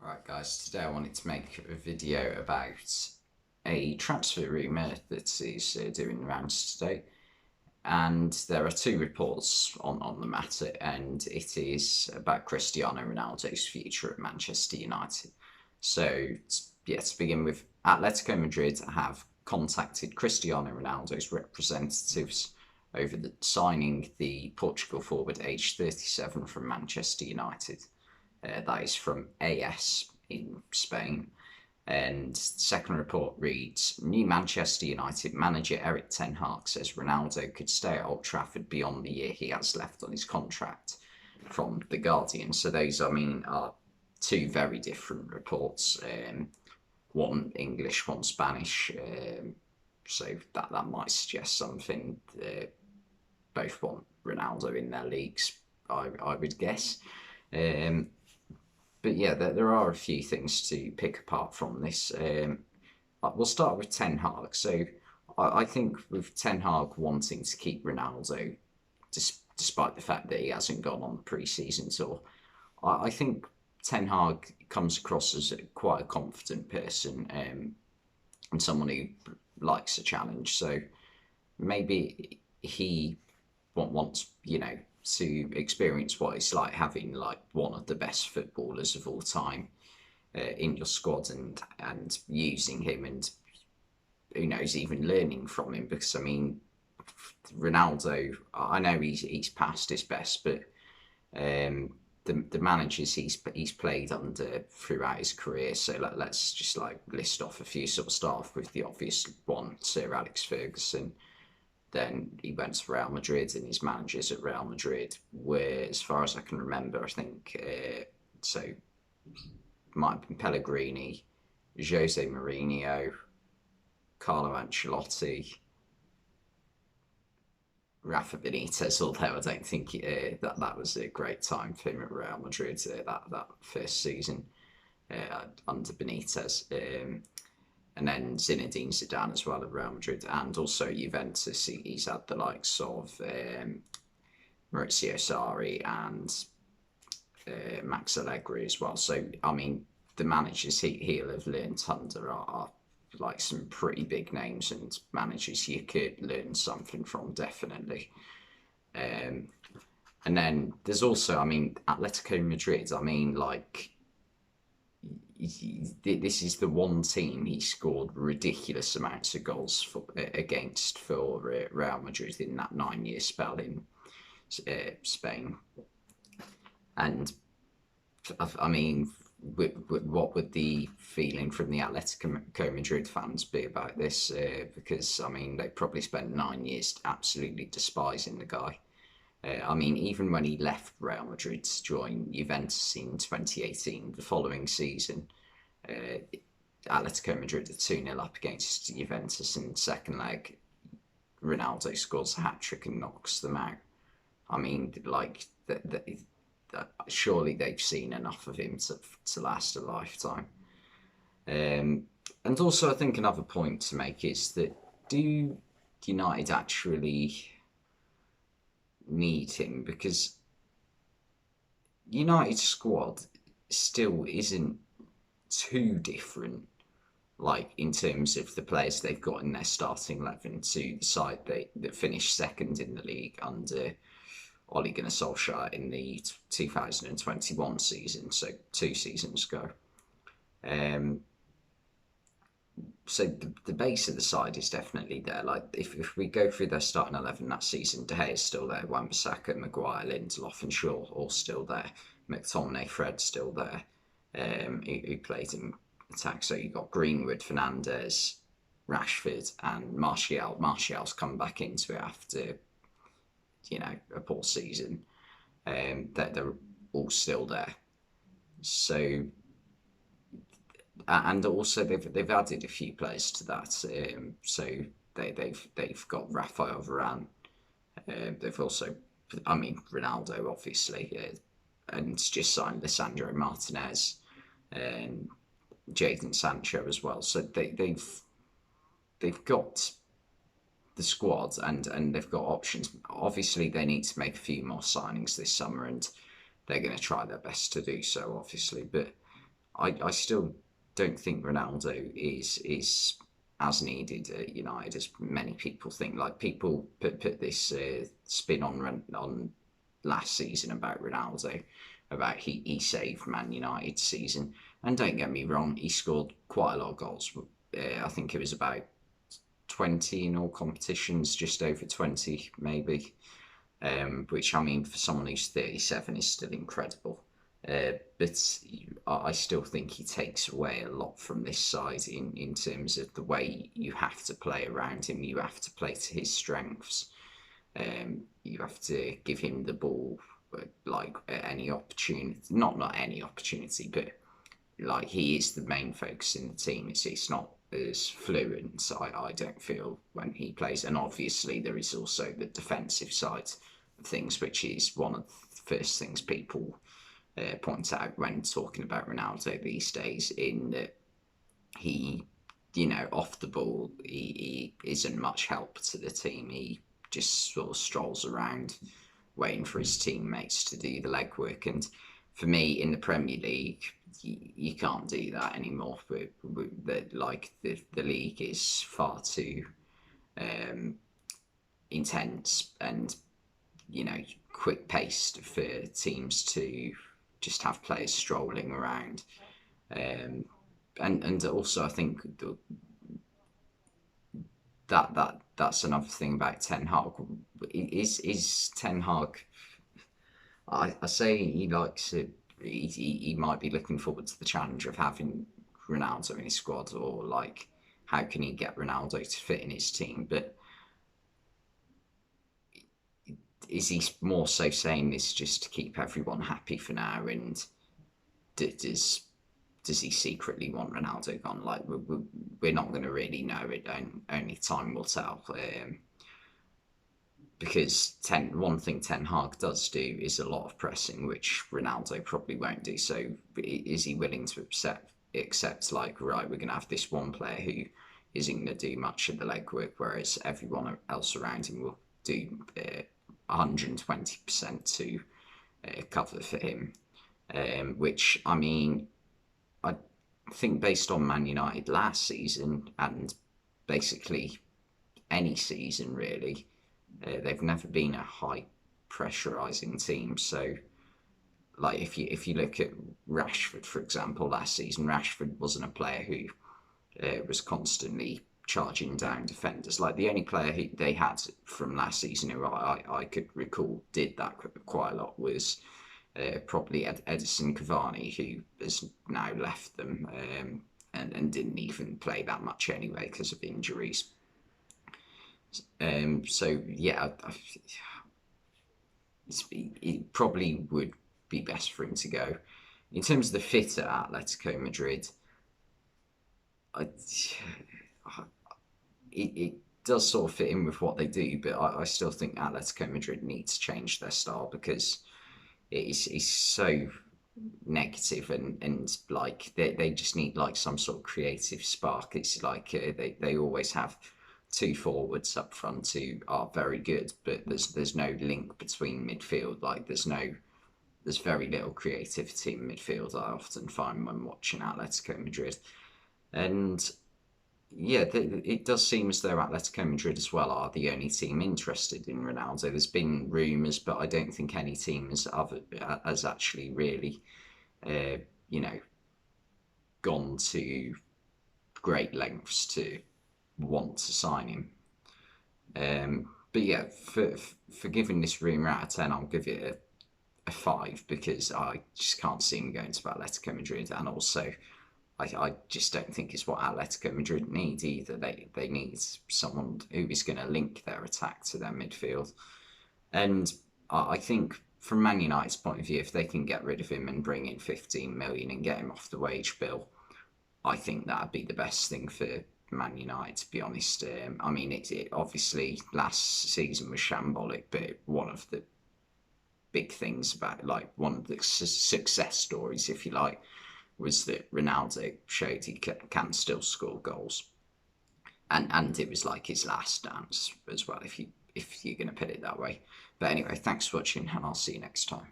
Right, guys, today I wanted to make a video about a transfer rumour that is doing the rounds today. And there are two reports on the matter, and it is about Cristiano Ronaldo's future at Manchester United. So, yeah, to begin with, Atletico Madrid have contacted Cristiano Ronaldo's representatives over signing the Portugal forward, age 37, from Manchester United. That is from AS in Spain. And second report reads, new Manchester United manager Erik Ten Hag says Ronaldo could stay at Old Trafford beyond the year he has left on his contract, from The Guardian. So those, are two very different reports. One English, one Spanish. So that might suggest something. Both want Ronaldo in their leagues, I would guess. Um, but yeah, there are a few things to pick apart from this. We'll start with Ten Hag. So I think with Ten Hag wanting to keep Ronaldo, despite the fact that he hasn't gone on the pre-season tour, I think Ten Hag comes across as quite a confident person, and someone who likes a challenge. So maybe he wants, to experience what it's like having like one of the best footballers of all time in your squad, and using him, and who knows, even learning from him. Because Ronaldo, I know he's past his best, but the managers he's played under throughout his career. So let's just list off a few. Sort of start off with the obvious one, Sir Alex Ferguson. Then he went to Real Madrid, and his managers at Real Madrid were, as far as I can remember, I think, so might have been Pellegrini, Jose Mourinho, Carlo Ancelotti, Rafa Benitez, although I don't think that was a great time for him at Real Madrid, that first season under Benitez. And then Zinedine Zidane as well at Real Madrid, and also Juventus. He's had the likes of Maurizio Sarri and Max Allegri as well. So the managers he'll have learned under are like some pretty big names, and managers you could learn something from, definitely. Um, and then there's also, Atletico Madrid. This is the one team he scored ridiculous amounts of goals against for Real Madrid in that 9 year spell in Spain. And what would the feeling from the Atletico Madrid fans be about this? Because they probably spent 9 years absolutely despising the guy. Even when he left Real Madrid to join Juventus in 2018, the following season, Atletico Madrid are 2-0 up against Juventus in the second leg. Ronaldo scores a hat trick and knocks them out. Surely they've seen enough of him to last a lifetime. And also, I think another point to make is that, do United actually need him? Because United's squad still isn't too different, like in terms of the players they've got in their starting 11, to the side that finished second in the league under Ole Gunnar Solskjaer in the 2021 season, so 2 seasons ago. So the base of the side is definitely there. Like if we go through their starting 11 that season, De Gea is still there, Wan-Bissaka, Maguire, Lindelof and Shaw all still there, McTominay, Fred still there, who played in attack. So you've got Greenwood, Fernandes, Rashford and Martial. Martial's come back into it after, a poor season. They're all still there. So, and also they've added a few players to that. So they've got Rafael Varane. They've also, Ronaldo obviously, and just signed Lisandro Martinez and Jadon Sancho as well. So they've got the squad, and they've got options. Obviously, they need to make a few more signings this summer, and they're going to try their best to do so, obviously. But I still don't think Ronaldo is as needed at United as many people think. Like people put this spin on last season about Ronaldo, about he saved Man United season. And don't get me wrong, he scored quite a lot of goals. I think it was about 20 in all competitions, just over 20 maybe. Which I mean, for someone who's 37 is still incredible. But I still think he takes away a lot from this side in terms of the way you have to play around him. You have to play to his strengths. You have to give him the ball like at any opportunity. Not any opportunity, but like he is the main focus in the team. It's not as fluent. I don't feel when he plays, and obviously there is also the defensive side of things, which is one of the first things people point out when talking about Ronaldo these days. In that he, off the ball, he isn't much help to the team. He just sort of strolls around, waiting for his teammates to do the legwork. And for me, in the Premier League, you can't do that anymore. The league is far too intense and quick paced for teams to just have players strolling around. And also I think that's another thing about Ten Hag. Is Ten Hag? I say he likes it. He might be looking forward to the challenge of having Ronaldo in his squad, or like how can he get Ronaldo to fit in his team? But is he more so saying this just to keep everyone happy for now? And does he secretly want Ronaldo gone? Like we're not going to really know it. Only time will tell. Because one thing Ten Hag does do is a lot of pressing, which Ronaldo probably won't do. So is he willing to accept like, right, we're going to have this one player who isn't going to do much of the legwork, whereas everyone else around him will do 120% to cover for him. Which, I mean, I think based on Man United last season and basically any season really, they've never been a high pressurizing team. So, like if you look at Rashford, for example, last season, Rashford wasn't a player who was constantly charging down defenders. Like the only player they had from last season who I could recall did that quite a lot was probably Edison Cavani, who has now left them and didn't even play that much anyway because of injuries. So yeah, it probably would be best for him to go. In terms of the fit at Atletico Madrid, it does sort of fit in with what they do, but I still think Atletico Madrid needs to change their style because it's so negative and like they just need like some sort of creative spark. It's like they always have two forwards up front who are very good, but there's no link between midfield. Like there's very little creativity in midfield. I often find when watching Atletico Madrid, and yeah, it does seem as though Atletico Madrid as well are the only team interested in Ronaldo. There's been rumours, but I don't think any team has actually really, uh, you know, gone to great lengths to want to sign him. But yeah, for giving this rumour out of 10, I'll give it a 5 because I just can't see him going to Atletico Madrid, and also I just don't think it's what Atletico Madrid need either. They need someone who is going to link their attack to their midfield. And I think from Man United's point of view, if they can get rid of him and bring in 15 million and get him off the wage bill, I think that'd be the best thing for Man United, to be honest. I mean, it obviously last season was shambolic, but one of the big things about, like, one of the success stories, if you like, was that Ronaldo showed he can still score goals, and it was like his last dance as well, if you're going to put it that way. But anyway, thanks for watching, and I'll see you next time.